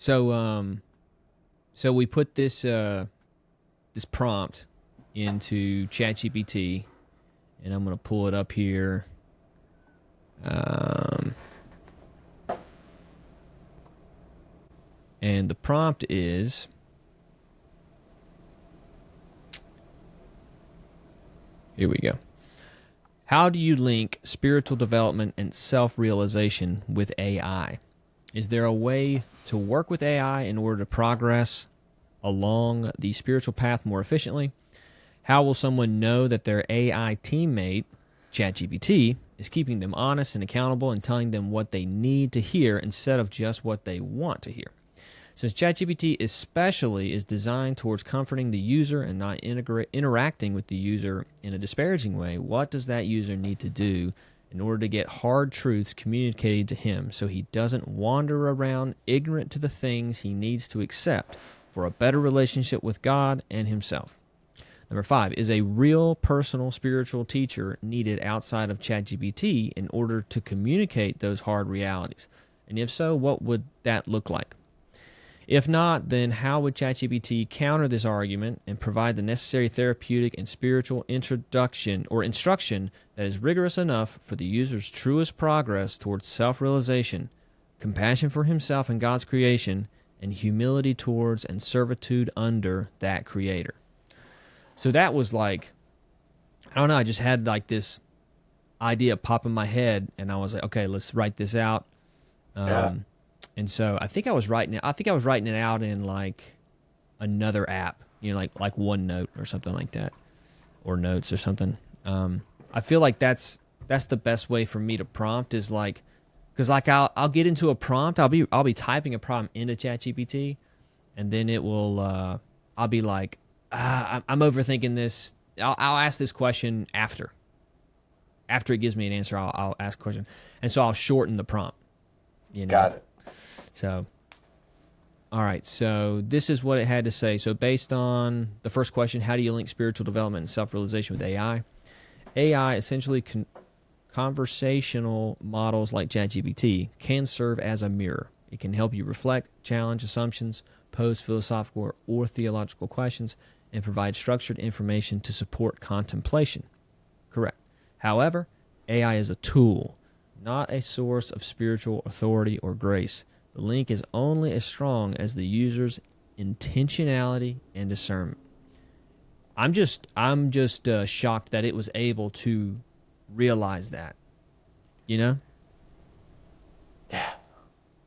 So we put this prompt into ChatGPT, and I'm going to pull it up here. And the prompt is, here we go. How do you link spiritual development and self-realization with AI? Is there a way to work with AI in order to progress along the spiritual path more efficiently? How will someone know that their AI teammate, ChatGPT, is keeping them honest and accountable and telling them what they need to hear instead of just what they want to hear? Since ChatGPT especially is designed towards comforting the user and not interacting with the user in a disparaging way, what does that user need to do in order to get hard truths communicated to him so he doesn't wander around ignorant to the things he needs to accept for a better relationship with God and himself? Number 5, is a real personal spiritual teacher needed outside of ChatGPT in order to communicate those hard realities? And if so, what would that look like? If not, then how would ChatGPT counter this argument and provide the necessary therapeutic and spiritual introduction or instruction that is rigorous enough for the user's truest progress towards self-realization, compassion for himself and God's creation, and humility towards and servitude under that creator? So that was like, I don't know, I just had like this idea pop in my head, and I was like, okay, let's write this out. Yeah. And so I think I was writing it out in like another app, like OneNote or something like that, or Notes or something. I feel like that's the best way for me to prompt, is like, because like I'll get into a prompt, I'll be typing a prompt into ChatGPT, and then it will I'll be like, I'm overthinking this. I'll ask this question after it gives me an answer. I'll ask a question, and so I'll shorten the prompt. Got it. So, all right. So this is what it had to say. So based on the first question, how do you link spiritual development and self-realization with AI? AI, essentially conversational models like ChatGPT, can serve as a mirror. It can help you reflect, challenge assumptions, pose philosophical or theological questions, and provide structured information to support contemplation. Correct. However, AI is a tool, not a source of spiritual authority or grace. The link is only as strong as the user's intentionality and discernment. I'm just shocked that it was able to realize that, you know? Yeah.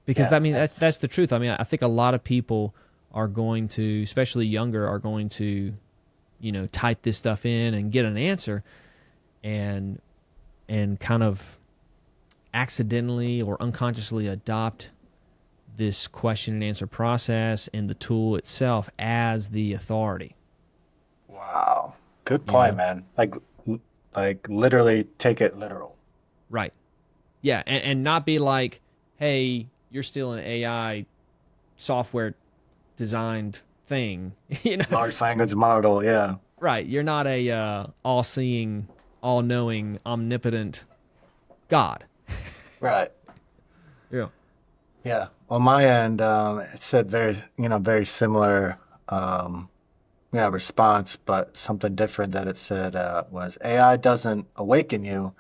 Because Yeah. I mean that's the truth. I mean, I think a lot of people are going to, especially younger, are going to, type this stuff in and get an answer, and kind of accidentally or unconsciously adopt this question and answer process and the tool itself as the authority. Wow. Good You point, know, man. Like literally take it literal. right? Yeah, and not be like, hey, you're still an AI software designed thing, Large language model. Yeah. right? You're not a all-seeing, all-knowing, omnipotent God. Right. Yeah. Yeah. On my end, it said very similar, response, but something different that it said was AI doesn't awaken you,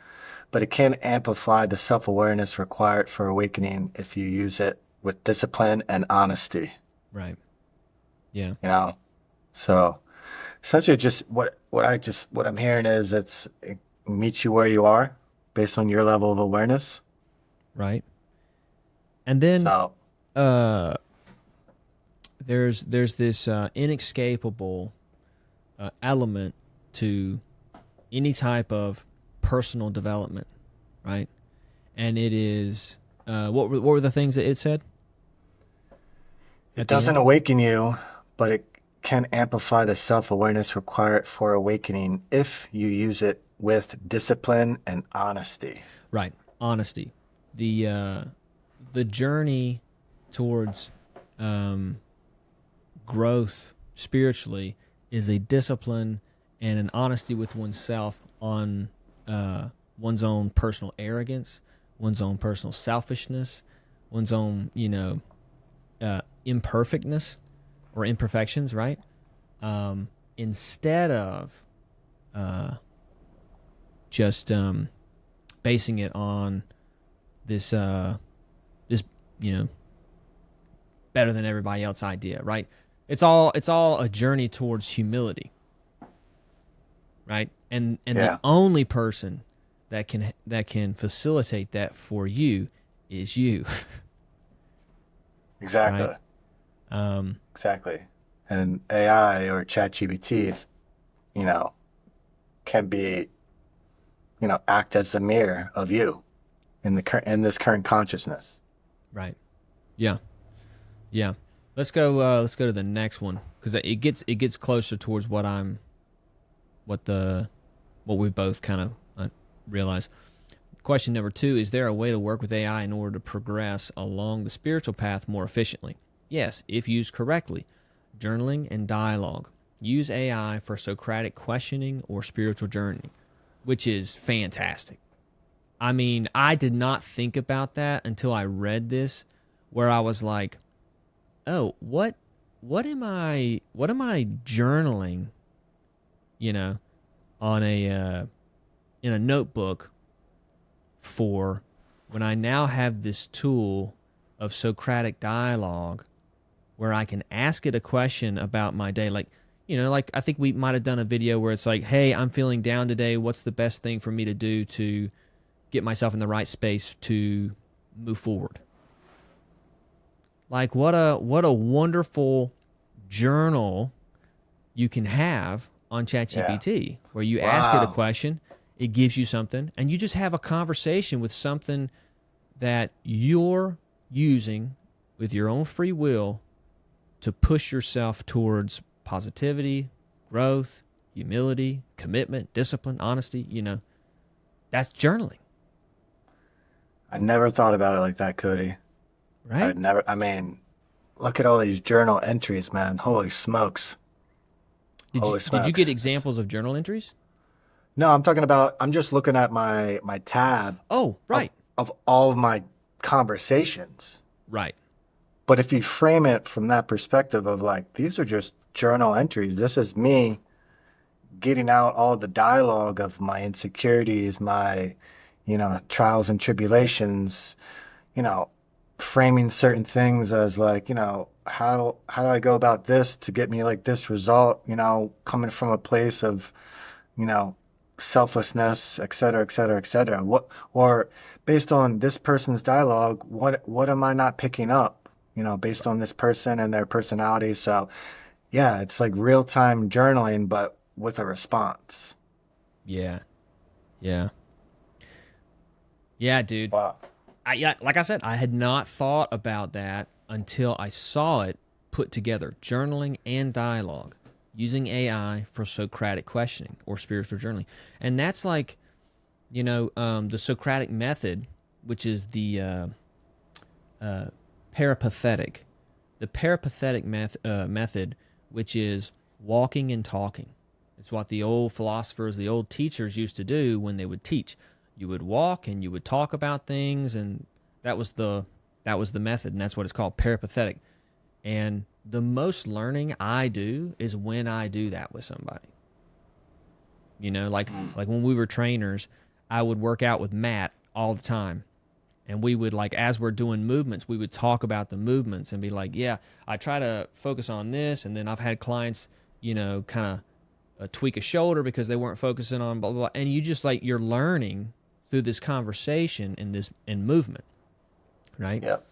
but it can amplify the self-awareness required for awakening if you use it with discipline and honesty. Right. Yeah. You know, so essentially, just what I'm hearing is it meets you where you are based on your level of awareness. Right. And then So uh, there's this inescapable element to any type of personal development, right? And it is what were the things that it said it at the doesn't end? awaken you, but it can amplify the self-awareness required for awakening if you use it with discipline and honesty. Right, honesty. The journey towards um, growth spiritually is a discipline and an honesty with oneself on one's own personal arrogance, one's own personal selfishness, one's own imperfectness or imperfections, right? Instead of just basing it on this this better than everybody else idea, right? It's all a journey towards humility, right? And the Yeah, only person that can facilitate that for you is you, exactly. right? Um, Exactly. And AI or ChatGPT is, you know, can be, act as the mirror of you in this current consciousness. right. Yeah. Yeah. Let's go to the next one because it gets closer towards what the what we both kind of realize. Question number 2, is there a way to work with AI in order to progress along the spiritual path more efficiently? Yes, if used correctly. Journaling and dialogue. Use AI for Socratic questioning or spiritual journeying, which is fantastic. I mean, I did not think about that until I read this, where I was like, "Oh, what am I journaling, you know, on a in a notebook for when I now have this tool of Socratic dialogue where I can ask it a question about my day. Like, like I think we might have done a video where it's like, hey, I'm feeling down today. What's the best thing for me to do to get myself in the right space to move forward? Like, what a wonderful journal you can have on Yeah. ChatGPT where you ask it a Wow. question, it gives you something, and you just have a conversation with something that you're using with your own free will to push yourself towards positivity, growth, humility, commitment, discipline, honesty. That's journaling, I never thought about it like that, Cody. right? I mean, look at all these journal entries, man. Holy smokes. Did you Holy did you get smokes. examples of journal entries? No, I'm just looking at my tab Oh, of right, all of my conversations. right, But if you frame it from that perspective of like, these are just journal entries. This is me getting out all the dialogue of my insecurities, my, trials and tribulations, you know, framing certain things as like, how do I go about this to get me like this result, coming from a place of, you know, selflessness, et cetera, et cetera, et cetera. Or based on this person's dialogue, what am I not picking up, based on this person and their personality? So yeah, it's like real time journaling, but with a response. yeah, yeah, yeah, dude. Wow. Yeah, like I said, I had not thought about that until I saw it put together, journaling and dialogue, using AI for Socratic questioning or spiritual journaling, and that's like the Socratic method, which is the uh, peripathetic, the peripathetic method, which is walking and talking. It's what the old philosophers, the old teachers used to do when they would teach. You would walk and you would talk about things, and that was the that was the method, and that's what it's called, peripathetic. And the most learning I do is when I do that with somebody. Like when we were trainers, I would work out with Matt all the time, and we would, like, as we're doing movements, we would talk about the movements and be like, yeah, I try to focus on this, and then I've had clients kind of tweak a shoulder because they weren't focusing on blah, blah, blah. And you just, like, you're learning through this conversation and this in movement, right? Yep.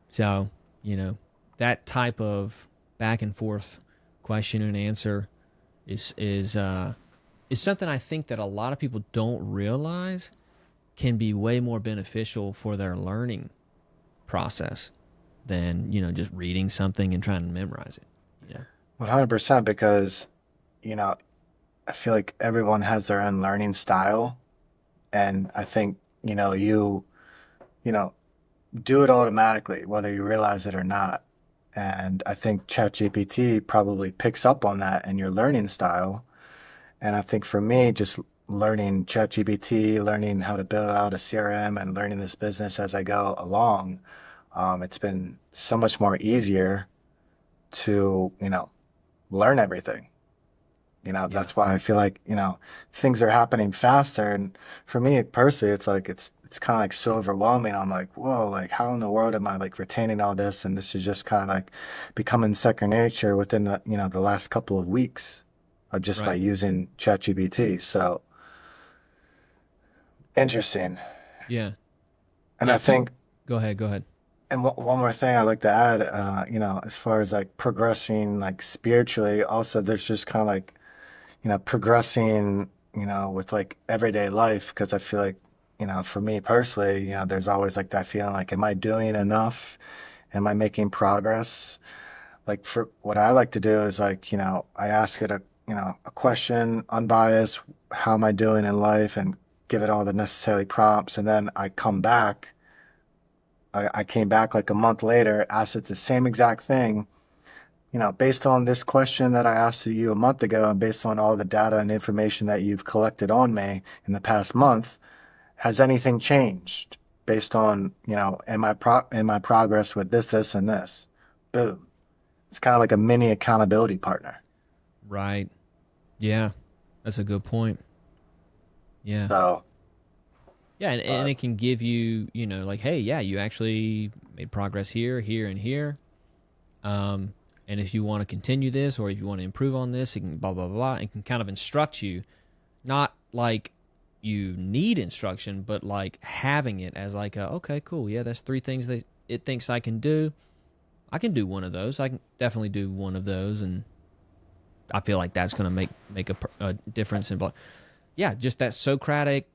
So that type of back and forth question and answer is something I think that a lot of people don't realize can be way more beneficial for their learning process than just reading something and trying to memorize it. 100% because, you know, I feel like everyone has their own learning style. And I think, you know, do it automatically, whether you realize it or not. And I think ChatGPT probably picks up on that in your learning style. And I think for me, just learning ChatGPT, learning how to build out a CRM and learning this business as I go along, it's been so much more easier to, learn everything. Yeah. That's why I feel like, things are happening faster. And for me personally, it's like it's kind of like so overwhelming. I'm like, whoa, like how in the world am I like retaining all this? And this is just kind of like becoming second nature within the last couple of weeks of just by Right. using ChatGPT. So interesting. Yeah. And Yeah. I think, Go ahead. Go ahead. and one more thing I'd like to add, as far as like progressing like spiritually, also there's just kind of like, progressing, with like everyday life, because I feel like, for me personally, there's always like that feeling like, am I doing enough? Am I making progress? Like for what I like to do is like, I ask it a question, unbiased, how am I doing in life, and give it all the necessary prompts. And then I come back, I came back like a month later, asked it the same exact thing, based on this question that I asked you a month ago, and based on all the data and information that you've collected on me in the past month, has anything changed based on, in my progress with this, and this? Boom. It's kind of like a mini accountability partner. Right. Yeah. That's a good point. Yeah. So, Yeah, and but it can give you, like, hey, yeah, you actually made progress here, here, and here. And if you want to continue this or if you want to improve on this, it can blah, blah, blah, and can kind of instruct you, not like you need instruction, but like having it as like, okay, cool. Yeah, that's three things that it thinks I can do. I can do one of those. I can definitely do one of those. And I feel like that's going to make a difference in, yeah, just that Socratic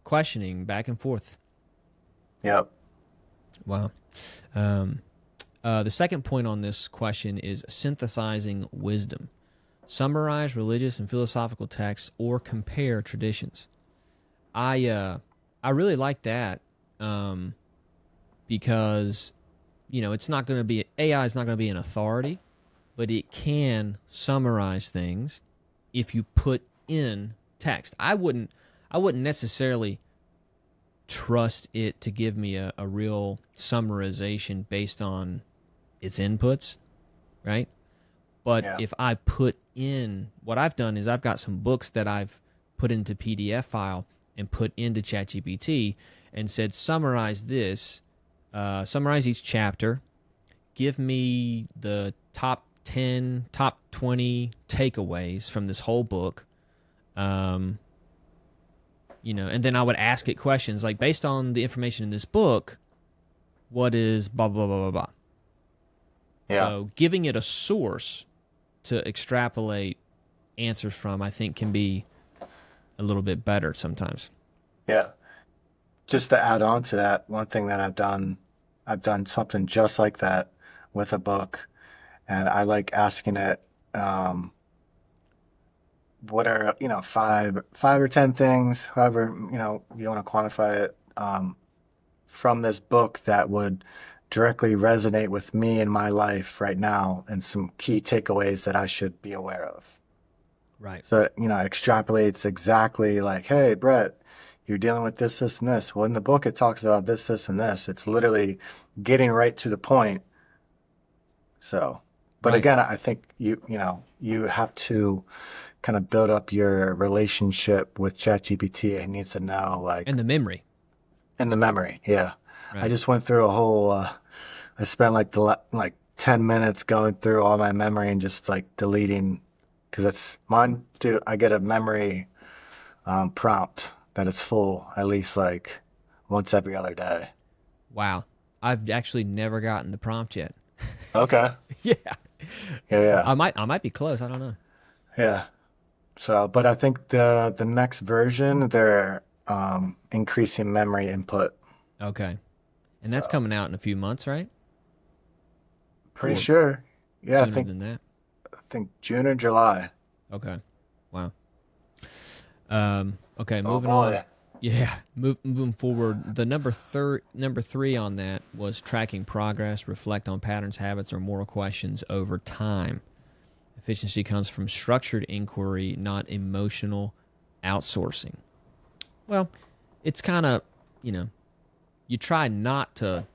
questioning back and forth. yep. Wow. Um, the second point on this question is synthesizing wisdom. Summarize religious and philosophical texts or compare traditions. I really like that um, because it's not going to be AI is not going to be an authority, but it can summarize things if you put in text. I wouldn't necessarily trust it to give me a real summarization based on its inputs, right? But Yeah. if I put in what I've done is I've got some books that I've put into PDF file and put into ChatGPT and said, summarize this, summarize each chapter, give me the top 10, top 20 takeaways from this whole book. Um, and then I would ask it questions like, based on the information in this book, what is blah, blah, blah, blah, blah. Yeah. So giving it a source to extrapolate answers from, I think, can be a little bit better sometimes. Yeah. Just to add on to that, one thing that I've done something just like that with a book, and I like asking it, um, what are, five or 10 things, however, you want to quantify it, from this book that would directly resonate with me in my life right now, and some key takeaways that I should be aware of. Right. So, it extrapolates exactly like, hey, Brett, you're dealing with this, and this. Well, in the book, it talks about this, and this. It's literally getting right to the point. So, but Right. again, I think you have to kind of build up your relationship with ChatGPT. It needs to know, like, And the memory. in the memory. Yeah. I Right. just went through a whole, I spent like like 10 minutes going through all my memory and just like deleting, because it's mine, dude. I get a memory prompt that is full at least like once every other day. Wow. I've actually never gotten the prompt yet. Okay. Yeah. Yeah, yeah, I might be close. I don't know. yeah. So, but I think the next version, they're increasing memory input. Okay. And that's So, coming out in a few months, right? pretty Or sure. Yeah, sooner than that. I think June or July. Okay. Wow. Okay, Oh moving on. boy. Yeah, moving forward. The number three on that was tracking progress, reflect on patterns, habits, or moral questions over time. Efficiency comes from structured inquiry, not emotional outsourcing. Well, it's kind of, you know, you try not to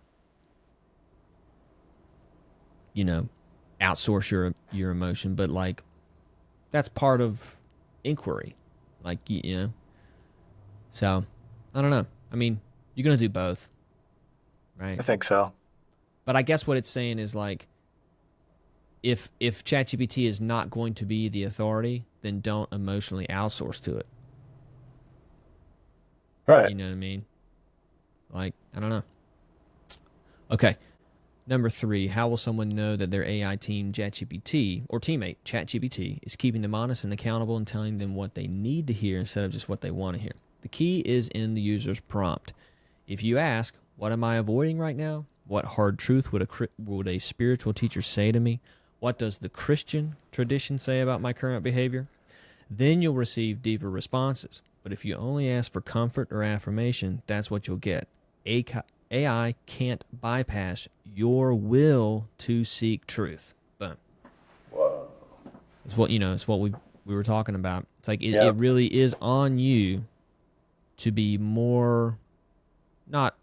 you know, outsource your emotion, but like that's part of inquiry. Like you know. So, I don't know. I mean, you're going to do both, I right? think so. But I guess what it's saying is like if ChatGPT is not going to be the authority, then don't emotionally outsource to it. Right. You know what I mean? Like, I don't know. Okay. Number 3, how will someone know that their AI team ChatGPT or teammate ChatGPT is keeping them honest and accountable and telling them what they need to hear instead of just what they want to hear? The key is in the user's prompt. If you ask, "What am I avoiding right now? What hard truth would a spiritual teacher say to me? What does the Christian tradition say about my current behavior?" Then you'll receive deeper responses. But if you only ask for comfort or affirmation, that's what you'll get. AI can't bypass your will to seek truth. Boom. Whoa. It's what it's what we were talking about. It's like it Yep. really is on you to be more, not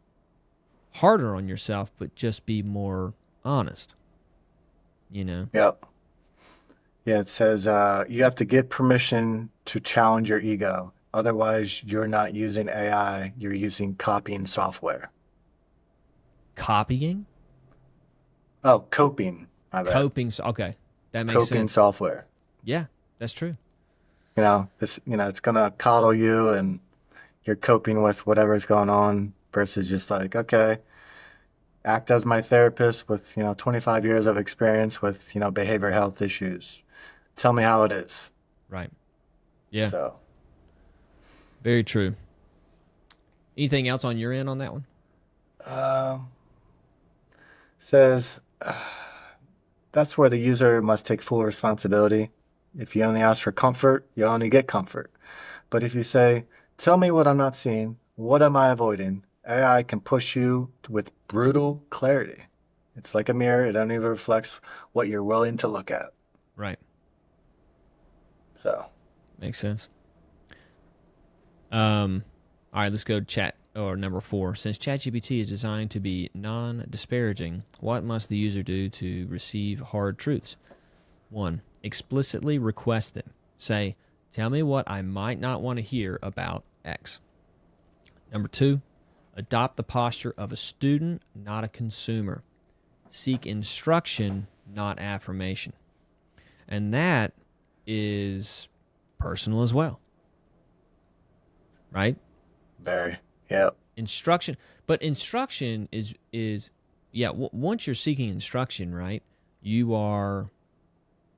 harder on yourself, but just be more honest. You know? Yep. Yeah, it says you have to get permission to challenge your ego. Otherwise, you're not using AI, you're using copying software. Copying? Oh, coping. My bad. Coping. Okay. That makes Coping sense. software. Yeah, that's true. It's gonna coddle you and you're coping with whatever's going on versus just like, okay, act as my therapist with, 25 years of experience with, behavior health issues. Tell me how it is. Right. Yeah. So, Very true. Anything else on your end on that one? um, says that's where the user must take full responsibility. If you only ask for comfort, you only get comfort. But if you say, tell me what I'm not seeing, what am I avoiding? AI can push you with brutal clarity. It's like a mirror, it only reflects what you're willing to look at. Right. So, Makes sense. All right, let's go to chat or number 4. Since ChatGPT is designed to be non-disparaging, what must the user do to receive hard truths? 1. Explicitly request them. Say, "Tell me what I might not want to hear about X." Number 2. Adopt the posture of a student, not a consumer. Seek instruction, not affirmation. And that is personal as well, right? very. Yep. Instruction, but instruction is yeah, once you're seeking instruction, right? You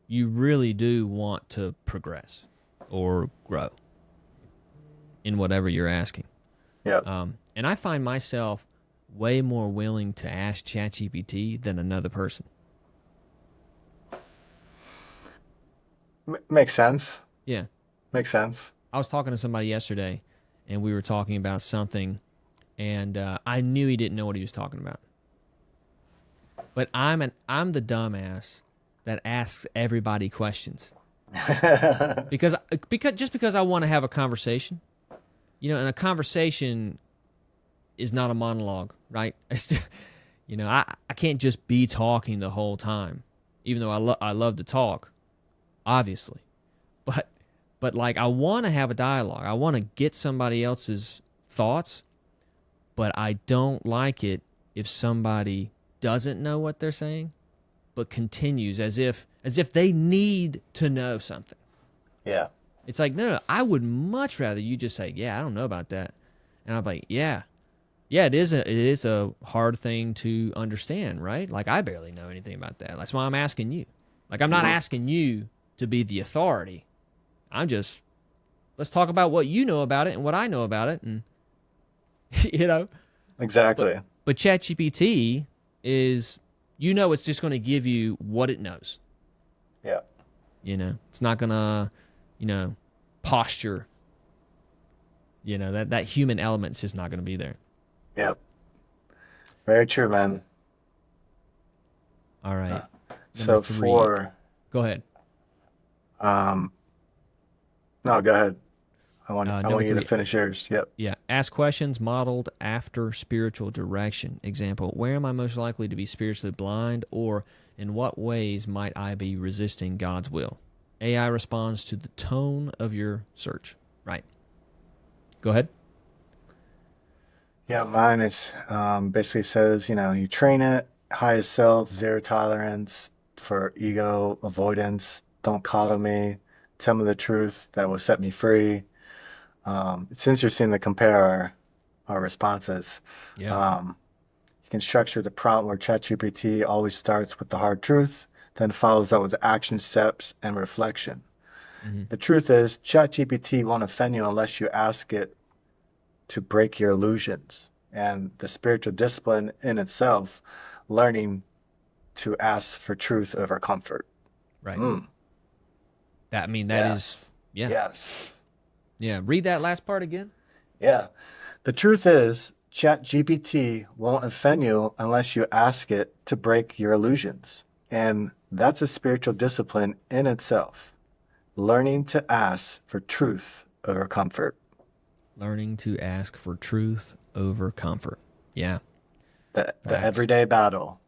really do want to progress or grow in whatever you're asking. Yep. And I find myself way more willing to ask ChatGPT than another person. Makes sense. Yeah. Makes sense. I was talking to somebody yesterday, and we were talking about something, and I knew he didn't know what he was talking about. But I'm the dumbass that asks everybody questions because because I want to have a conversation, and a conversation is not a monologue, right? I can't just be talking the whole time, even though I love to talk, obviously, but like I want to have a dialogue. I want to get somebody else's thoughts, but I don't like it if somebody doesn't know what they're saying but continues as if they need to know something. Yeah. It's like, no, I would much rather you just say, "Yeah, I don't know about that." And I'm like, "Yeah. Yeah, it is a hard thing to understand, right? Like I barely know anything about that. That's why I'm asking you. Like I'm not asking you to be the authority. I'm just let's talk about what you know about it and what I know about it, and you know. But Exactly. but ChatGPT is, it's just going to give you what it knows. Yeah. It's not going to, posture. That human element's just not going to be there. Yep. Very true, man. All right. Number So 3. for Go ahead. um no, go ahead. I Number want you to 3, finish yours. Yep. yeah, ask questions modeled after spiritual direction. Example, where am I most likely to be spiritually blind, or in what ways might I be resisting God's will? AI responds to the tone of your search. Right. Go ahead. Yeah, mine is basically says, you train it, highest self, zero tolerance for ego avoidance. Don't coddle me. Tell me the truth that will set me free. It's interesting to compare our responses. Yeah. Um, you can structure the prompt where ChatGPT always starts with the hard truth, then follows up with action steps and reflection. Mm-hmm. The truth is, ChatGPT won't offend you unless you ask it to break your illusions. And the spiritual discipline in itself, learning to ask for truth over comfort. Right. Mm, That is, yes. yeah. Yes. Yeah. Read that last part again. Yeah. The truth is, ChatGPT won't offend you unless you ask it to break your illusions. And that's a spiritual discipline in itself. Learning to ask for truth over comfort. Learning to ask for truth over comfort. Yeah. The Facts. everyday battle.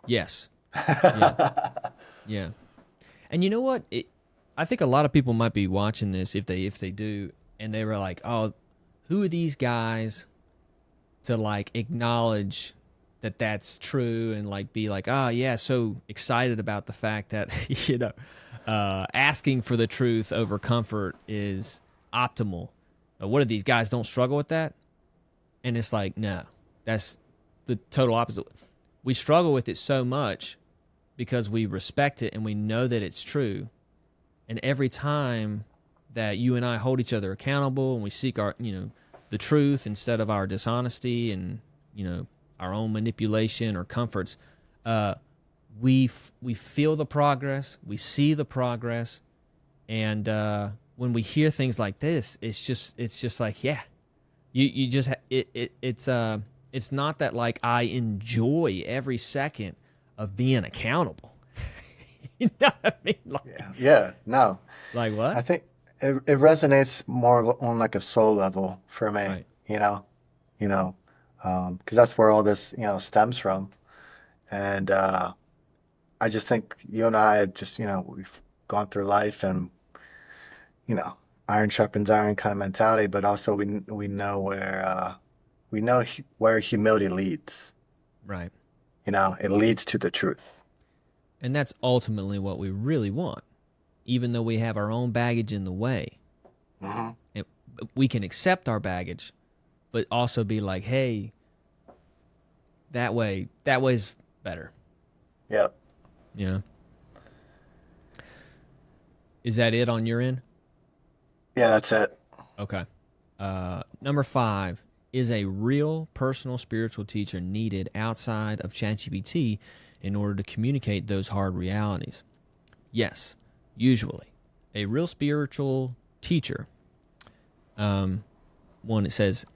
Yes. Yeah. Yeah. And you know what? I think a lot of people might be watching this if they do, and they were like, "Oh, who are these guys to like acknowledge that that's true and like be like, oh yeah, so excited about the fact that asking for the truth over comfort is optimal. What are these guys don't struggle with that?" And it's like, no, that's the total opposite. We struggle with it so much because we respect it and we know that it's true. And every time that you and I hold each other accountable and we seek our, the truth instead of our dishonesty and, our own manipulation or comforts, we feel the progress, we see the progress, and when we hear things like this, it's just like, yeah, you just it's not that like I enjoy every second of being accountable. You know what I mean? Yeah. No. Like what? I think it resonates more on like a soul level for me, Right. you know, you know, because that's where all this, stems from. And I just think you and I had just, we've gone through life and, you know, iron sharpens iron kind of mentality, but also we know where humility leads. Right. It leads to the truth. And that's ultimately what we really want, even though we have our own baggage in the way. Hmm. It, we can accept our baggage, but also be like, hey, that way's better. Yep. You know? Is that it on your end? Yeah, that's it. Okay. Number 5, is a real personal spiritual teacher needed outside of ChatGPT in order to communicate those hard realities? Yes, usually. A real spiritual teacher, one, it says,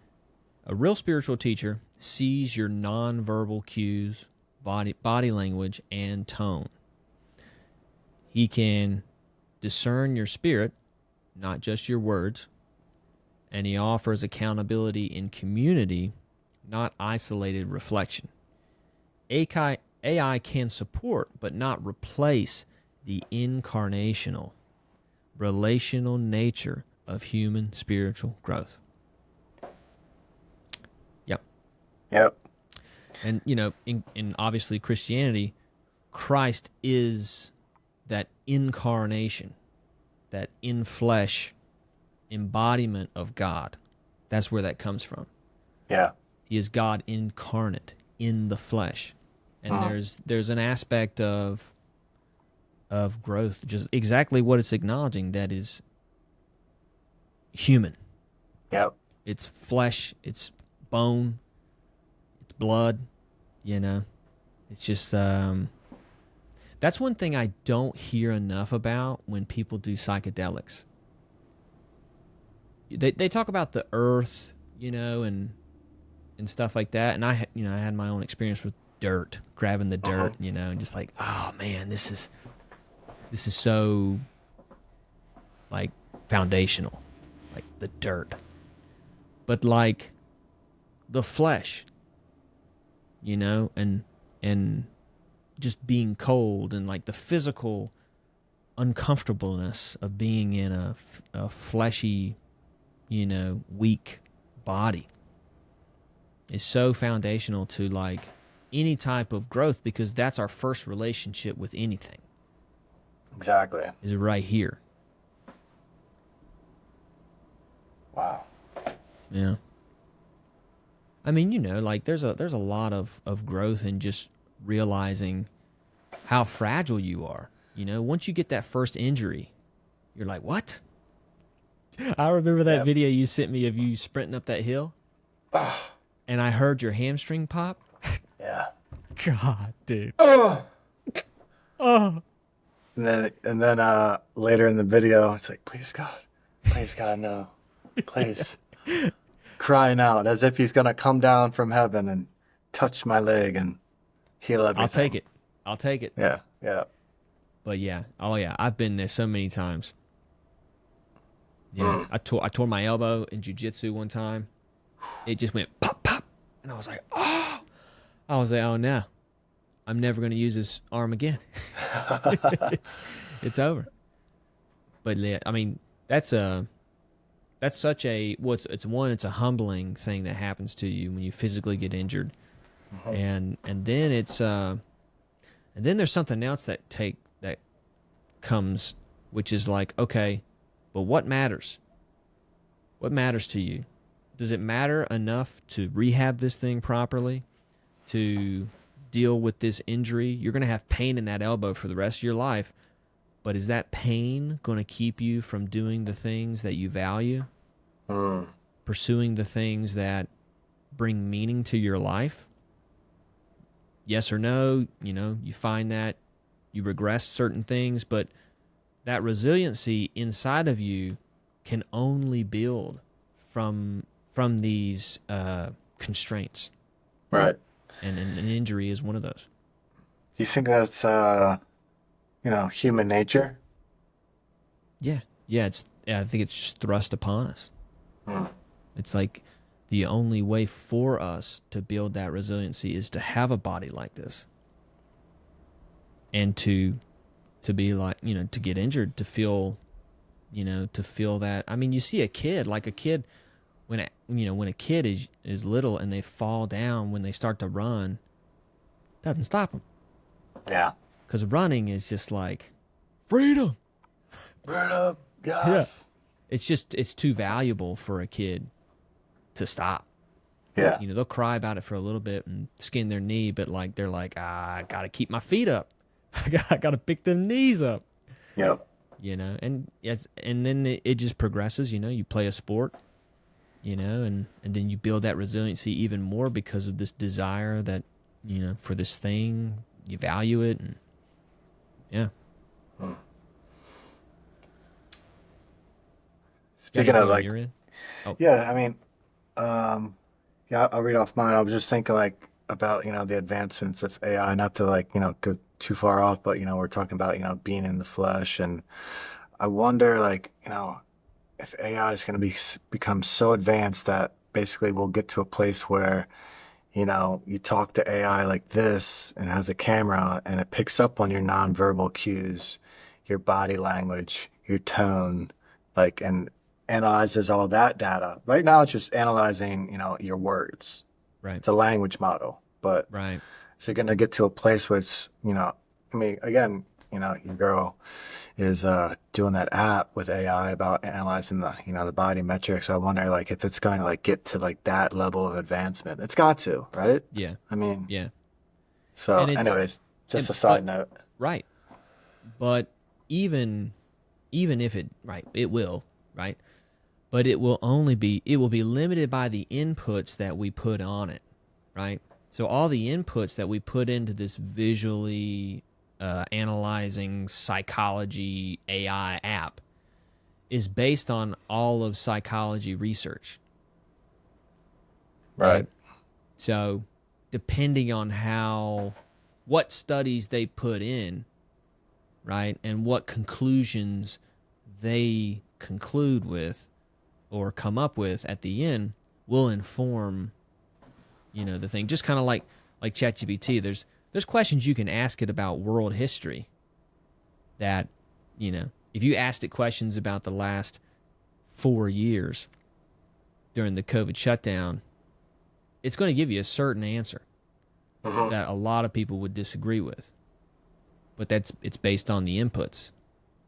a real spiritual teacher sees your nonverbal cues, body language, and tone. He can discern your spirit, not just your words, and he offers accountability in community, not isolated reflection. AI can support but not replace the incarnational, relational nature of human spiritual growth. Yep. Yep. And, in obviously Christianity, Christ is that incarnation, that in flesh embodiment of God. That's where that comes from. Yeah. He is God incarnate in the flesh. And Uh-huh. there's an aspect of growth, just exactly what it's acknowledging, that is human. Yep. It's flesh, it's bone, it's blood, It's just that's one thing I don't hear enough about when people do psychedelics. They talk about the earth, and stuff like that, and I had my own experience with dirt, grabbing the dirt, Uh-huh. and just like, oh man, this is so like foundational. like the dirt, but like the flesh, you know, and just being cold and like the physical uncomfortableness of being in a fleshy, you know, weak body is so foundational to like any type of growth, because that's our first relationship with anything. Exactly. Is right here. Wow. Yeah. I mean, you know, like there's a lot of growth in just realizing how fragile you are. You know, once you get that first injury, you're like, what? I remember that video you sent me of you sprinting up that hill, and I heard your hamstring pop. Yeah. God, dude. Oh. Oh. And then later in the video, it's like, please God, no, please. Crying out as if he's gonna come down from heaven and touch my leg and heal everything. I'll take it. Yeah, yeah. But yeah, oh yeah, I've been there so many times. Yeah, I tore my elbow in jiu-jitsu one time. It just went pop, pop, and I was like, oh. I was like, oh no, I'm never going to use this arm again. it's over. But yeah, I mean, that's such a it's a humbling thing that happens to you when you physically get injured, and then and then there's something else that comes, which is like, okay, but what matters? What matters to you? Does it matter enough to rehab this thing properly, to deal with this injury? You're going to have pain in that elbow for the rest of your life, but is that pain going to keep you from doing the things that you value, pursuing the things that bring meaning to your life? Yes or no, you know, you find that you regress certain things, but that resiliency inside of you can only build from these constraints. Right. And an injury is one of those. Do you think that's human nature? Yeah. Yeah, I think it's just thrust upon us. It's like the only way for us to build that resiliency is to have a body like this. And to be like, you know, to get injured, to feel that. I mean, you see a kid when a kid is little and they fall down when they start to run, doesn't stop them. Yeah. Because running is just like freedom. Freedom. Yes. Yeah. It's too valuable for a kid to stop. Yeah. You know, they'll cry about it for a little bit and skin their knee, but like they're like, I gotta keep my feet up. I gotta pick them knees up. Yep. You know, and then it just progresses. You know, you play a sport, you know, and then you build that resiliency even more because of this desire that, you know, for this thing, you value it, and yeah. Speaking of like, Oh. yeah, I mean, yeah, I'll read off mine. I was just thinking like about, the advancements of AI, not to like, go too far off, but, we're talking about, being in the flesh. And I wonder like, if AI is going to become so advanced that basically we'll get to a place where, you talk to AI like this and it has a camera and it picks up on your nonverbal cues, your body language, your tone, like, and analyzes all that data. Right now, it's just analyzing, your words. Right. It's a language model, but right. Is it going to get to a place where it's, I mean, again, your girl is doing that app with AI about analyzing the, the body metrics. I wonder, like, if it's going to like get to like that level of advancement. It's got to, right? Yeah. I mean, yeah. So, anyways, just a side note. Right. But even if it will, right? But it will be limited by the inputs that we put on it, right? So all the inputs that we put into this visually analyzing psychology AI app is based on all of psychology research. Right. So depending on what studies they put in, right, and what conclusions they conclude with, or come up with at the end will inform, the thing. Just kind of like ChatGPT. There's questions you can ask it about world history that, if you asked it questions about the last 4 years during the COVID shutdown, it's going to give you a certain answer that a lot of people would disagree with. But it's based on the inputs.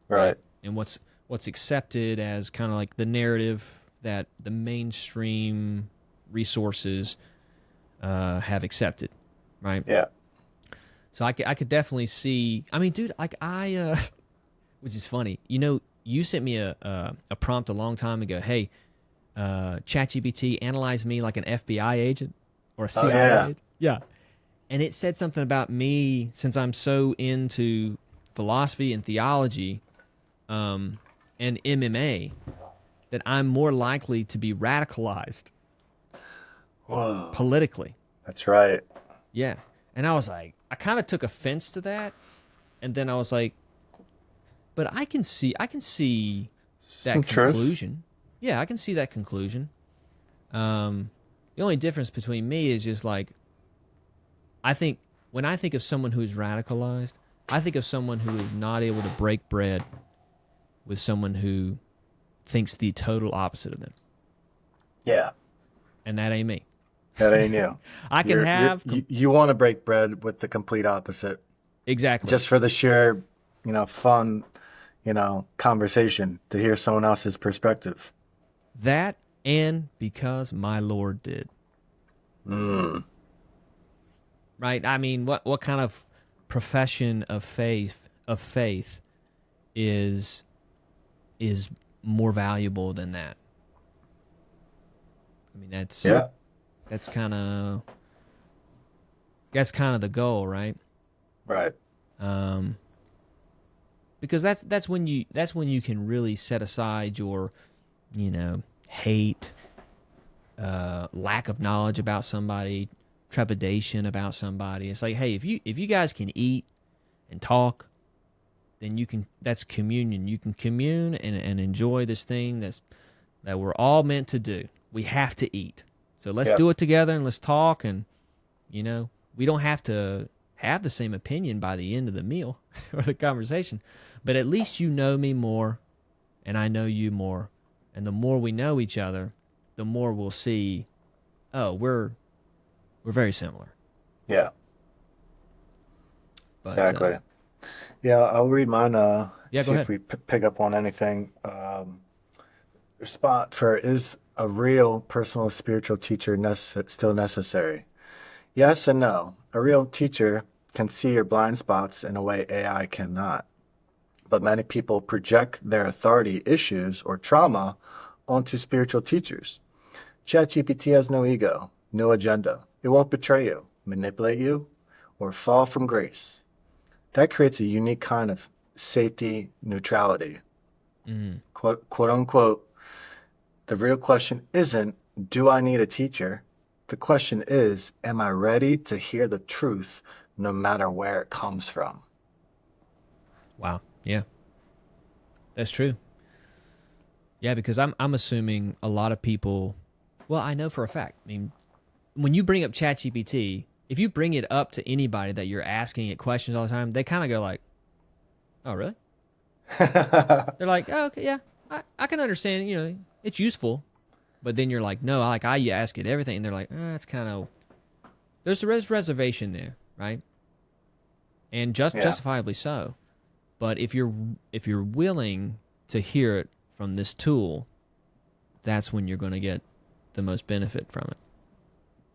Right. And what's accepted as kind of like the narrative that the mainstream resources have accepted, right? Yeah. So I could definitely see. I mean, dude, like which is funny. You sent me a prompt a long time ago. Hey, ChatGPT, analyze me like an FBI agent or a CIA agent. Yeah. And it said something about me, since I'm so into philosophy and theology and MMA, that I'm more likely to be radicalized politically. That's right. Yeah. And I was like, I kind of took offense to that. And then I was like, but I can see that Some conclusion. truth. Yeah, I can see that conclusion. The only difference between me is just like, I think when I think of someone who is radicalized, I think of someone who is not able to break bread with someone who thinks the total opposite of them. Yeah. And that ain't me. That ain't you. I can have... You want to break bread with the complete opposite. Exactly. Just for the sheer, fun, conversation to hear someone else's perspective. That, and because my Lord did. Right? I mean, what kind of profession of faith is more valuable than that? I mean, that's kind of the goal, right? Right. Because that's when you can really set aside your, hate, lack of knowledge about somebody, trepidation about somebody. It's like, hey, if you guys can eat and talk, then that's communion. You can commune and enjoy this thing that we're all meant to do. We have to eat. So let's do it together and let's talk, and we don't have to have the same opinion by the end of the meal or the conversation, but at least you know me more and I know you more, and the more we know each other, the more we'll see, oh, we're very similar. Yeah. But, exactly. Yeah, I'll read mine. Go see ahead. if we pick up on anything. Spot for is a real personal spiritual teacher still necessary? Yes and no. A real teacher can see your blind spots in a way AI cannot. But many people project their authority issues or trauma onto spiritual teachers. ChatGPT has no ego, no agenda. It won't betray you, manipulate you, or fall from grace. That creates a unique kind of safety neutrality. Quote unquote, the real question isn't, do I need a teacher? The question is, am I ready to hear the truth no matter where it comes from? Wow. Yeah. That's true. Yeah, because I'm assuming a lot of people, well, I know for a fact. I mean, when you bring up ChatGPT, if you bring it up to anybody that you're asking it questions all the time, they kind of go like, oh, really? They're like, oh, okay, yeah, I can understand, it's useful. But then you're like, no, I ask it everything. And they're like, that's kind of, there's a reservation there, right? And justifiably so. But if you're willing to hear it from this tool, that's when you're going to get the most benefit from it.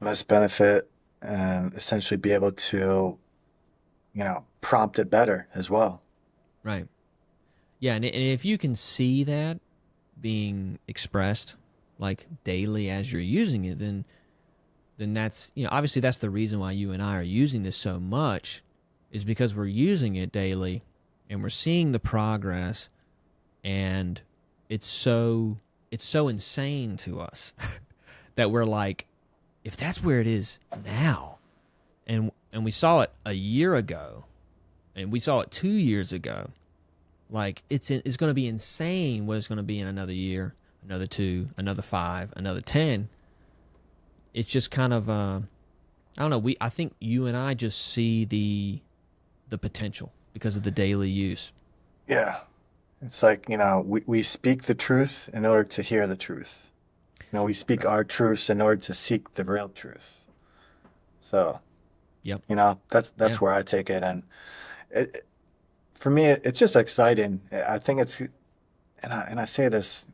Most benefit, and essentially be able to, prompt it better as well. Right. Yeah, and if you can see that being expressed like daily as you're using it, then that's, obviously that's the reason why you and I are using this so much, is because we're using it daily and we're seeing the progress, and it's so insane to us that we're like, if that's where it is now, and we saw it a year ago, and we saw it 2 years ago, like it's going to be insane what it's going to be in another year. another 2, another 5, another 10. It's just kind of I don't know. I think you and I just see the potential because of the daily use. Yeah. It's like, we speak the truth in order to hear the truth. We speak Right. our truths in order to seek the real truth. So, Yep. Yeah. that's where I take it. And it, for me, it's just exciting. I think it's, and I say this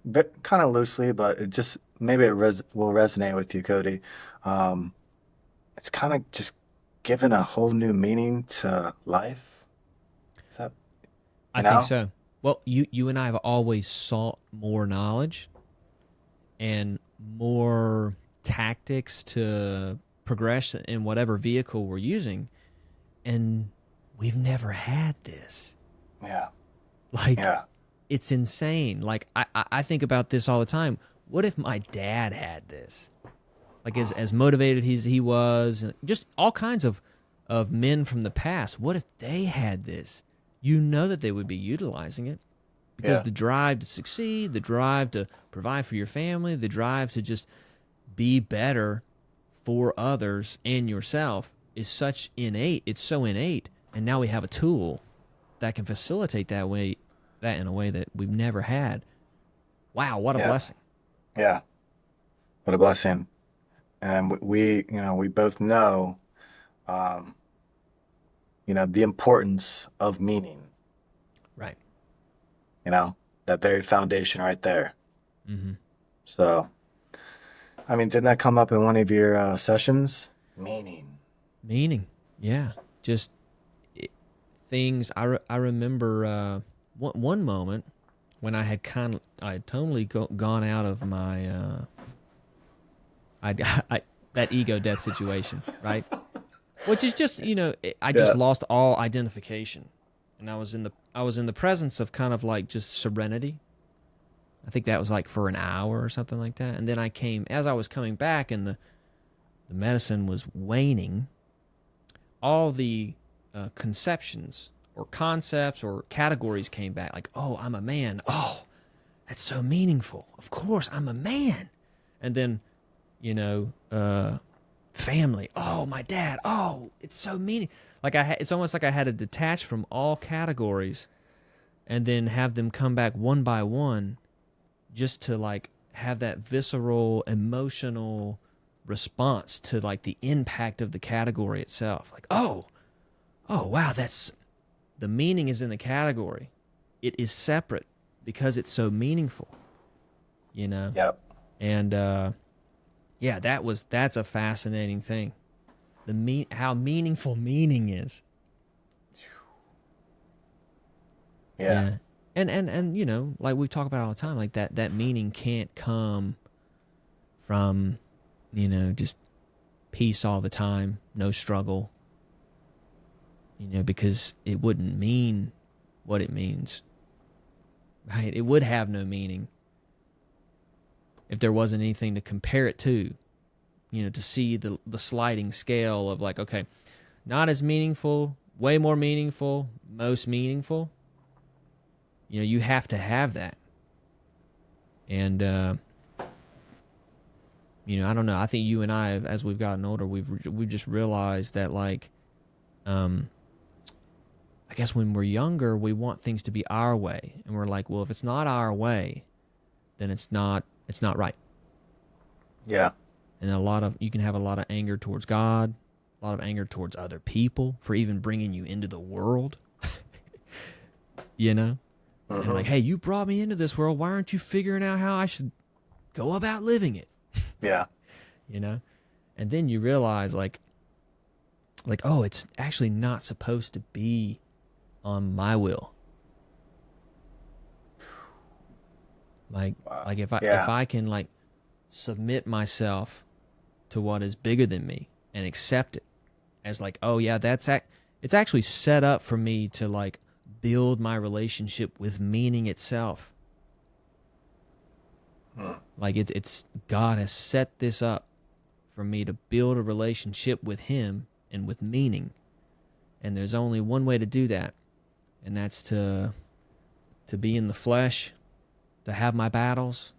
kind of loosely, but it just, maybe will resonate with you, Cody. Um, it's kind of just giving a whole new meaning to life. Is that, I think so. Well, you and I have always sought more knowledge and more tactics to progress in whatever vehicle we're using, and we've never had this. Yeah. Like, Yeah. it's insane. Like, I think about this all the time. What if my dad had this? Like, as motivated he was, and just all kinds of men from the past. What if they had this? You know that they would be utilizing it, because Yeah. the drive to succeed, the drive to provide for your family, the drive to just be better for others and yourself is such innate. It's so innate, and now we have a tool that can facilitate that in a way that we've never had. Wow, what a Yeah. blessing! Yeah. What a blessing. And we both know, um, the importance of meaning, Right. you know, that very foundation right there. Mm-hmm. So, I mean, didn't that come up in one of your sessions? Meaning. Meaning, yeah, just it, things. I remember one moment when I had totally gone out of my I, I that ego death situation, right? Which is just, I just Yeah. lost all identification, and I was in the presence of kind of like just serenity. I think that was like for an hour or something like that, and then as I was coming back, and the medicine was waning. All the conceptions or concepts or categories came back, like, oh, I'm a man. Oh, that's so meaningful. Of course, I'm a man. And then, you know, family. Oh, my dad. Oh, it's so meaning. Like it's almost like I had to detach from all categories and then have them come back one by one, just to like have that visceral, emotional response to like the impact of the category itself. Like, oh wow, that's the meaning is in the category. It is separate because it's so meaningful, you know. Yep. And yeah, that's a fascinating thing. How meaningful meaning is. Yeah. Yeah. And like we talk about all the time, like that meaning can't come from, just peace all the time, no struggle, because it wouldn't mean what it means. Right? It would have no meaning if there wasn't anything to compare it to, to see the sliding scale of like, okay, not as meaningful, way more meaningful, most meaningful. You have to have that. And, I don't know. I think you and I, as we've gotten older, we've just realized that, like, I guess when we're younger, we want things to be our way, and we're like, well, if it's not our way, then it's not right. Yeah. And you can have a lot of anger towards God, a lot of anger towards other people for even bringing you into the world. you know, and Hmm. like, hey, you brought me into this world. Why aren't you figuring out how I should go about living it? Yeah. you know, and then you realize oh, it's actually not supposed to be on my will. Like Wow. like if Yeah. I can like submit myself to what is bigger than me and accept it as like, oh yeah, it's actually set up for me to like build my relationship with meaning itself. Mm. Like it's God has set this up for me to build a relationship with him and with meaning. And there's only one way to do that, and that's to be in the flesh, to have my battles,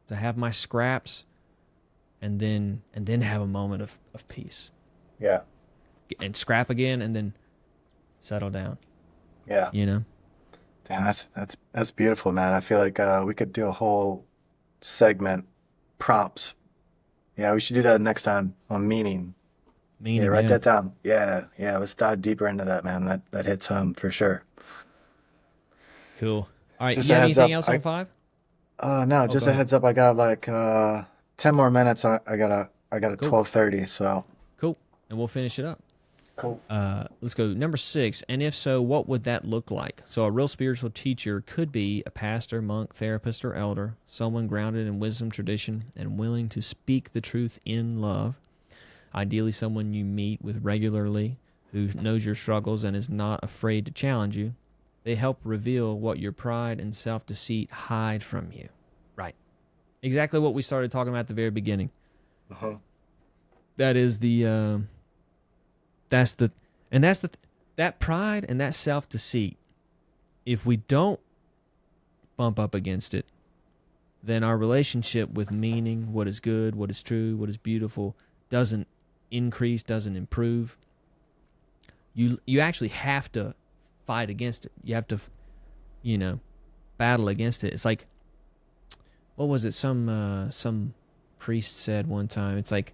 to have my scraps, and then have a moment of peace. Yeah. And scrap again, and then settle down. Yeah. You know? Damn, that's beautiful, man. I feel like we could do a whole segment prompts. Yeah, we should do that next time on meaning. Yeah, Meaning, write yeah. that down. Yeah, yeah. Let's dive deeper into that, man. That hits home for sure. Cool. All right, Just you a have heads anything up. else on 5? No, Oh, go just a ahead. heads up. I got like 10 more minutes. I got a Cool. 12:30. So Cool. And we'll finish it up. cool. Let's go. Number 6. And if so, what would that look like? So a real spiritual teacher could be a pastor, monk, therapist, or elder, someone grounded in wisdom, tradition, and willing to speak the truth in love. Ideally, someone you meet with regularly who knows your struggles and is not afraid to challenge you. They help reveal what your pride and self-deceit hide from you. Right. Exactly what we started talking about at the very beginning. Uh-huh. That is that pride and that self-deceit. If we don't bump up against it, then our relationship with meaning, what is good, what is true, what is beautiful, doesn't increase, doesn't improve. You actually have to fight against it. You have to, battle against it. It's like, what was it? Some priest said one time. It's like,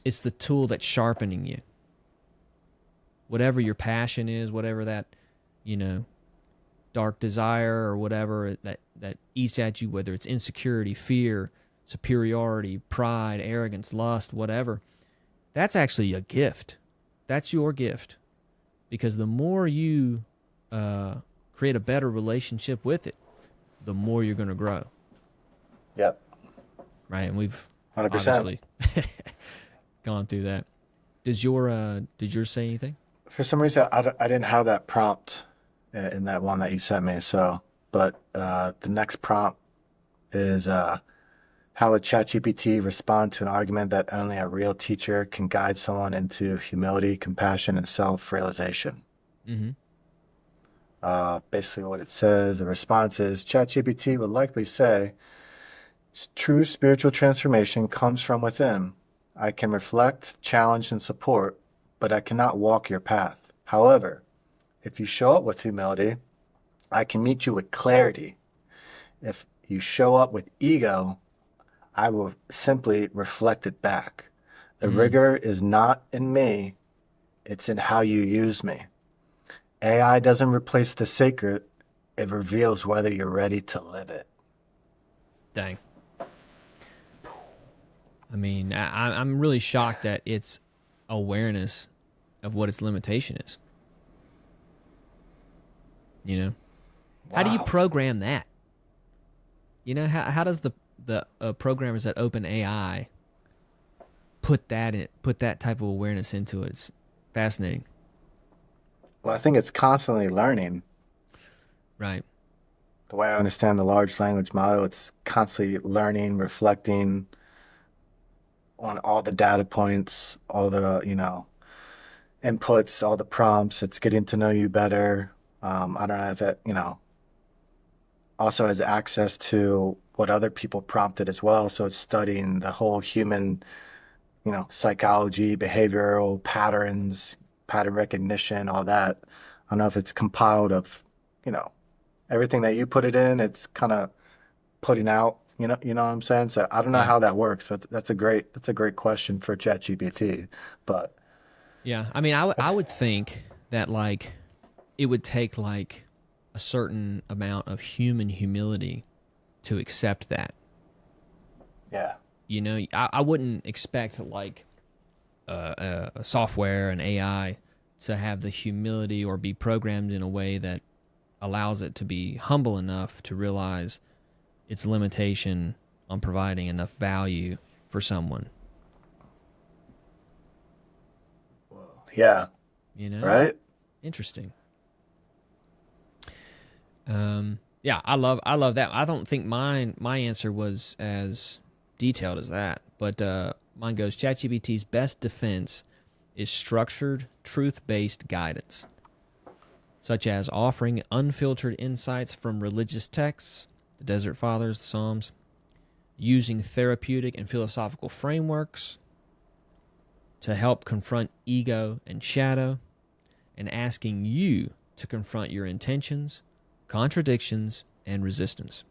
it's the tool that's sharpening you. Whatever your passion is, whatever that, dark desire or whatever that eats at you, whether it's insecurity, fear, superiority, pride, arrogance, lust, whatever, that's actually a gift. That's your gift. Because the more you create a better relationship with it, the more you're going to grow. Yep. Right? And we've 100%. obviously gone through that. Did yours say anything? For some reason, I didn't have that prompt in that one that you sent me. But the next prompt is how would ChatGPT respond to an argument that only a real teacher can guide someone into humility, compassion, and self-realization? Mm-hmm. Basically, what it says, the response is ChatGPT would likely say, true spiritual transformation comes from within. I can reflect, challenge, and support, but I cannot walk your path. However, if you show up with humility, I can meet you with clarity. If you show up with ego, I will simply reflect it back. The rigor is not in me, it's in how you use me. AI doesn't replace the sacred, it reveals whether you're ready to live it. Dang. I mean, I'm really shocked at its awareness of what its limitation is. How do you Wow. program that? How does the programmers at OpenAI put that type of awareness into it? It's fascinating. Well, I think it's constantly learning. Right. The way I understand the large language model, it's constantly learning, reflecting on all the data points, all the, inputs, all the prompts. It's getting to know you better. I don't know if it, also has access to what other people prompted as well. So it's studying the whole human, psychology, behavioral patterns, pattern recognition, all that. I don't know if it's compiled of, everything that you put it in, it's kind of putting out, you know what I'm saying? So I don't know Yeah. how that works, but that's a great question for ChatGPT. But Yeah. I mean, I that's, would think that it would take a certain amount of human humility to accept that. yeah, I wouldn't expect a software, an AI, to have the humility or be programmed in a way that allows it to be humble enough to realize its limitation on providing enough value for someone. yeah, You know? right? Interesting. Yeah, I love that. I don't think my answer was as detailed as that, but mine goes, ChatGPT's best defense is structured, truth-based guidance, such as offering unfiltered insights from religious texts, the Desert Fathers, the Psalms, using therapeutic and philosophical frameworks to help confront ego and shadow, and asking you to confront your intentions, contradictions, and resistance.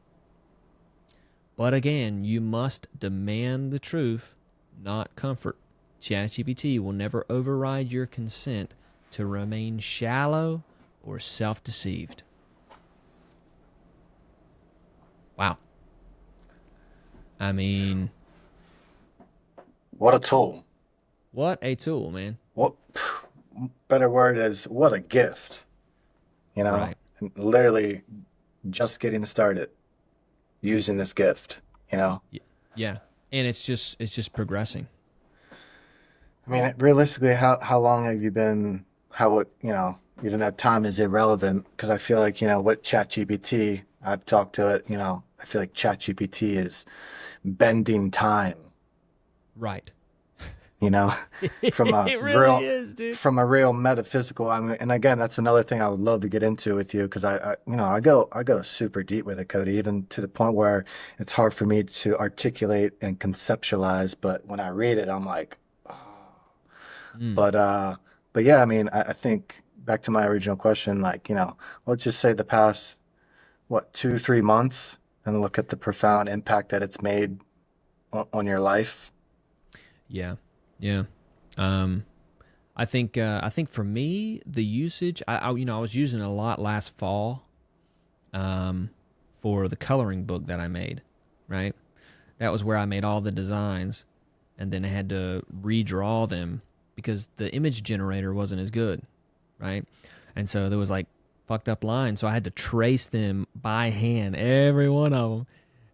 But again, you must demand the truth, not comfort. ChatGPT will never override your consent to remain shallow or self-deceived. Wow. I mean, What a tool. what a tool, man. What better word is what a gift, Right. and literally just getting started using this gift, Yeah. And it's just progressing. I mean, realistically, how long have you been, even that time is irrelevant because I feel like, with ChatGPT, I've talked to it, I feel like ChatGPT is bending time, Right. you know, from a It really real, is, dude. from a real metaphysical. I mean, and again, that's another thing I would love to get into with you because I go super deep with it, Cody, even to the point where it's hard for me to articulate and conceptualize. But when I read it, I'm like, oh. Mm. But uh, but yeah, I mean, I think back to my original question, like, let's just say the past, what, 2, 3 months, and look at the profound impact that it's made on your life. Yeah. Yeah. Um, I think for me the usage I was using it a lot last fall um, for the coloring book that I made, right? That was where I made all the designs, and then I had to redraw them because the image generator wasn't as good, right? And so there was like fucked up lines, so I had to trace them by hand, every one of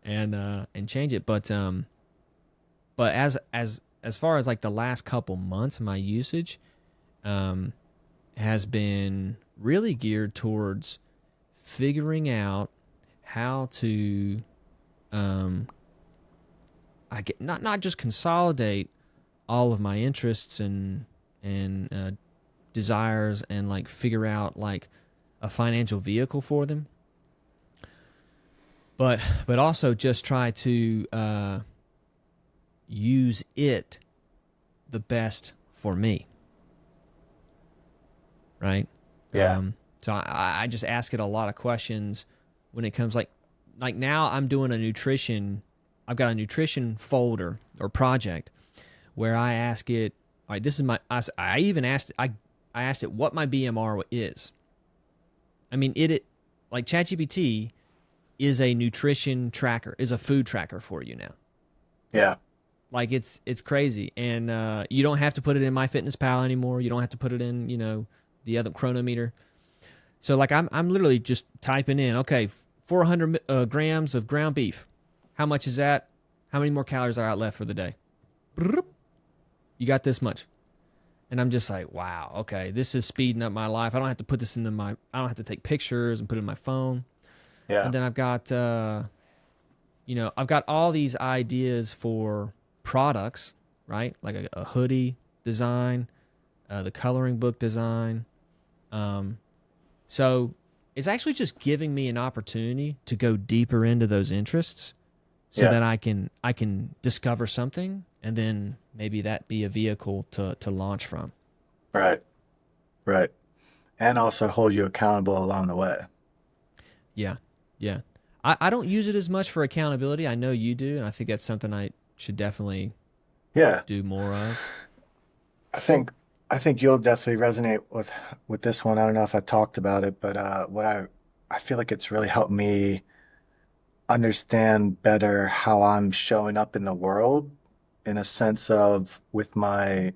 them, and change it. But as far as like the last couple months, my usage um, has been really geared towards figuring out how to um, I get not just consolidate all of my interests and desires and like figure out like a financial vehicle for them, but also just try to use it the best for me, right? Yeah, So I just ask it a lot of questions when it comes like now I'm doing a nutrition. I've got a nutrition folder or project where I ask it. All right, this is my. I even asked. I asked it what my BMR is. I mean, it like ChatGPT is a nutrition tracker, is a food tracker for you now. yeah, Like it's crazy, and you don't have to put it in MyFitnessPal anymore. You don't have to put it in the other chronometer. So like I'm literally just typing in, okay, 400 grams of ground beef. How much is that? How many more calories are out left for the day? You got this much. And I'm just like, wow, okay, this is speeding up my life. I don't have to put this into my, I don't have to take pictures and put it in my phone. yeah, And then I've got, I've got all these ideas for products, right? Like a hoodie design, the coloring book design. Um, so it's actually just giving me an opportunity to go deeper into those interests so yeah. that I can discover something and then maybe that be a vehicle to launch from. Right, right. And also hold you accountable along the way. Yeah. Yeah. I don't use it as much for accountability. I know you do, and I think that's something I should definitely Yeah, do more of. I think I think you'll definitely resonate with this one. I don't know if I talked about it, but what I feel like it's really helped me understand better how I'm showing up in the world in a sense of with my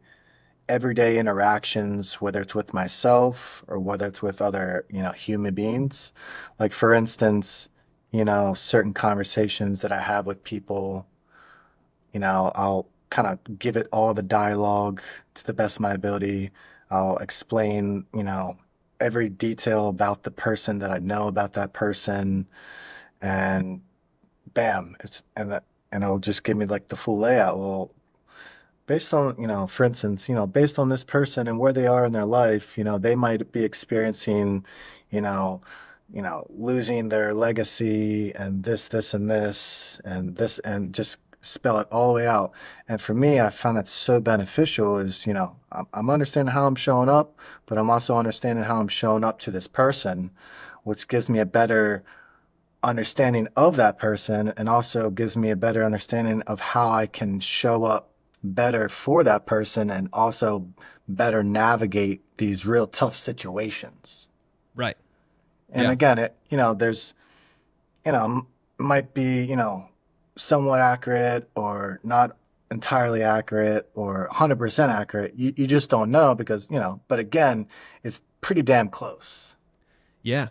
everyday interactions, whether it's with myself or whether it's with other, human beings. Like for instance, certain conversations that I have with people, I'll kind of give it all the dialogue to the best of my ability. I'll explain, every detail about the person that I know about that person, and bam, and it'll just give me like the full layout. Well, based on, for instance, based on this person and where they are in their life, they might be experiencing, you know, losing their legacy and this and this and this, and just spell it all the way out. And for me, I found that so beneficial is, I'm understanding how I'm showing up, but I'm also understanding how I'm showing up to this person, which gives me a better understanding of that person and also gives me a better understanding of how I can show up better for that person and also better navigate these real tough situations. Right. And Yeah. again, there's, might be, somewhat accurate or not entirely accurate or 100% accurate. You just don't know because, but again, it's pretty damn close. Yeah.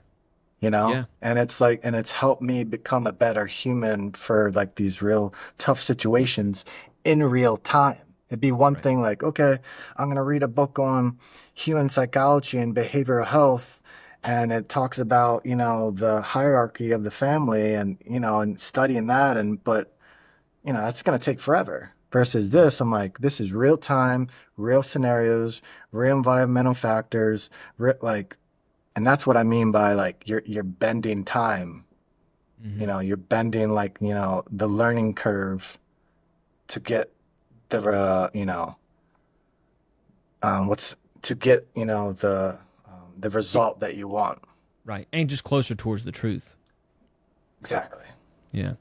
Yeah. And it's helped me become a better human for like these real tough situations in real time. It'd be one Right. thing like, okay, I'm going to read a book on human psychology and behavioral health, and it talks about, the hierarchy of the family and, and studying that. But, it's going to take forever. Versus Right. this, I'm like, this is real time, real scenarios, real environmental factors, like, and that's what I mean by like you're bending time. Mm-hmm. You're bending like, the learning curve to get the what's to get, the result that you want. Right. And just closer towards the truth. Exactly. Yeah.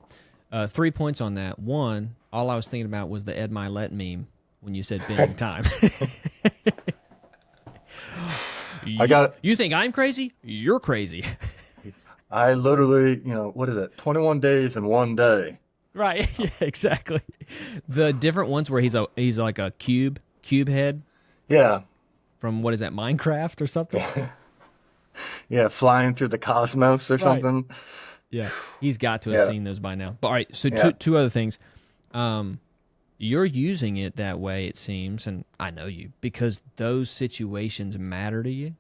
3 points on that. One, all I was thinking about was the Ed Milet meme when you said bending time. I got You think I'm crazy? You're crazy. I literally, what is it? 21 days in one day. Right. Yeah, exactly. The different ones where he's like a cube head Yeah. from what is that, Minecraft or something? Yeah, flying through the cosmos or Right. something. Yeah. He's got to have Yeah. seen those by now. But all right, so Yeah. two other things. You're using it that way, it seems, and I know you, because those situations matter to you.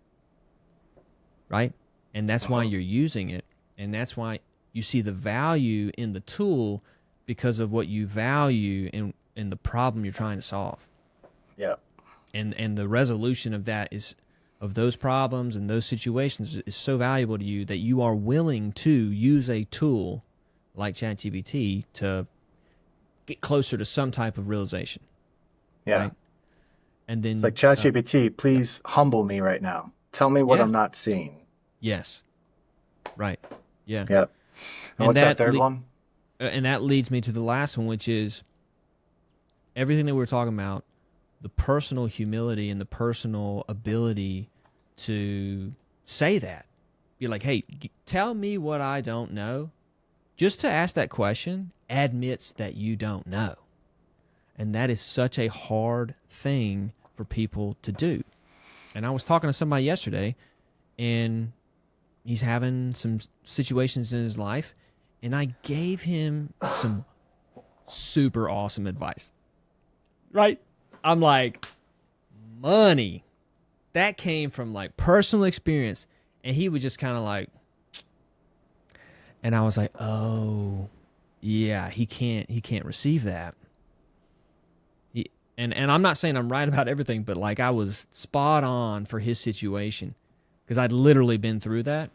Right? And that's why you're using it. And that's why you see the value in the tool because of what you value in the problem you're trying to solve. Yeah. And the resolution of that is of those problems and those situations is so valuable to you that you are willing to use a tool like ChatGPT to get closer to some type of realization. Yeah. Right? And It's like then ChatGPT, yeah. please humble me right now. Tell me what Yeah. I'm not seeing. Yes. Right. Yeah. Yep. And And what's that that third one? and that leads me to the last one, which is everything that we were talking about, the personal humility and the personal ability to say that. Be like, hey, tell me what I don't know. Just to ask that question admits that you don't know. And that is such a hard thing for people to do. And I was talking to somebody yesterday, and he's having some situations in his life, and I gave him some super awesome advice. Right? I'm like, money. That came from like personal experience. And he was just kind of like, and I was like, oh, yeah, he can't receive that. And I'm not saying I'm right about everything, but like I was spot on for his situation because I'd literally been through that.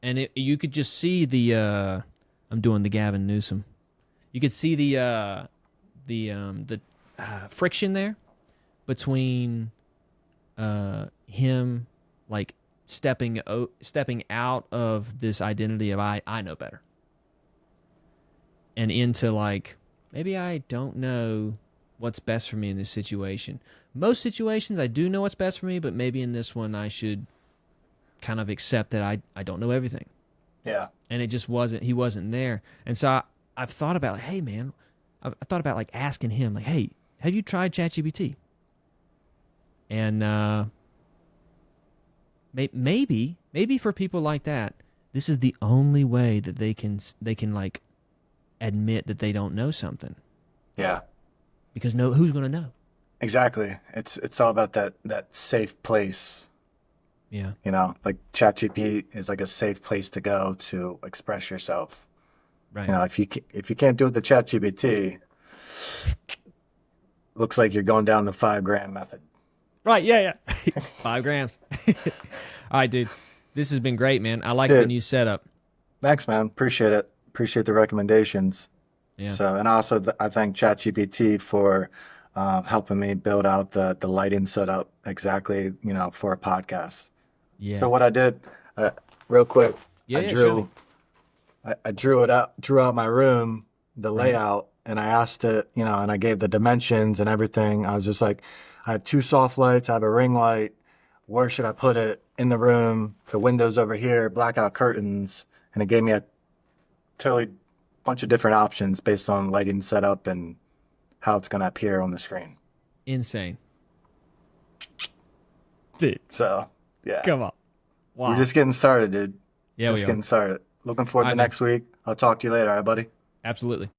And you could just see I'm doing the Gavin Newsom. You could see the friction there between him like stepping out of this identity of I know better and into like maybe I don't know what's best for me in this situation. Most situations I do know what's best for me, but maybe in this one I should kind of accept that I don't know everything. Yeah. And it just he wasn't there. And so I've thought about, like, hey man, I thought about like asking him like, hey, have you tried ChatGPT? And maybe for people like that, this is the only way that they can like admit that they don't know something. Yeah. Because who's going to know? Exactly. It's all about that safe place. Yeah. Like ChatGPT is like a safe place to go to express yourself. Right. If you can't do it with the ChatGPT, looks like you're going down the 5 gram method. Right. Yeah. 5 grams. All right, dude. This has been great, man. I like the Dude, new setup. thanks, man. Appreciate it. Appreciate the recommendations. Yeah. So, and also I thank ChatGPT for helping me build out the lighting setup exactly, for a podcast. So Yeah. what I did, uh, real quick, Yeah, I yeah, show me. drew, I drew out my room, the Right. layout, and I asked it, and I gave the dimensions and everything. I was just like, I have two soft lights, I have a ring light. Where should I put it in the room? The windows over here, blackout curtains, and it gave me a totally bunch of different options based on lighting setup and how it's going to appear on the screen. Insane. Dude, So, yeah, come on. we're Wow. just getting started, dude. Yeah, we Just are. getting started. Looking All forward right, to man. next week. I'll talk to you later, all right, buddy? Absolutely.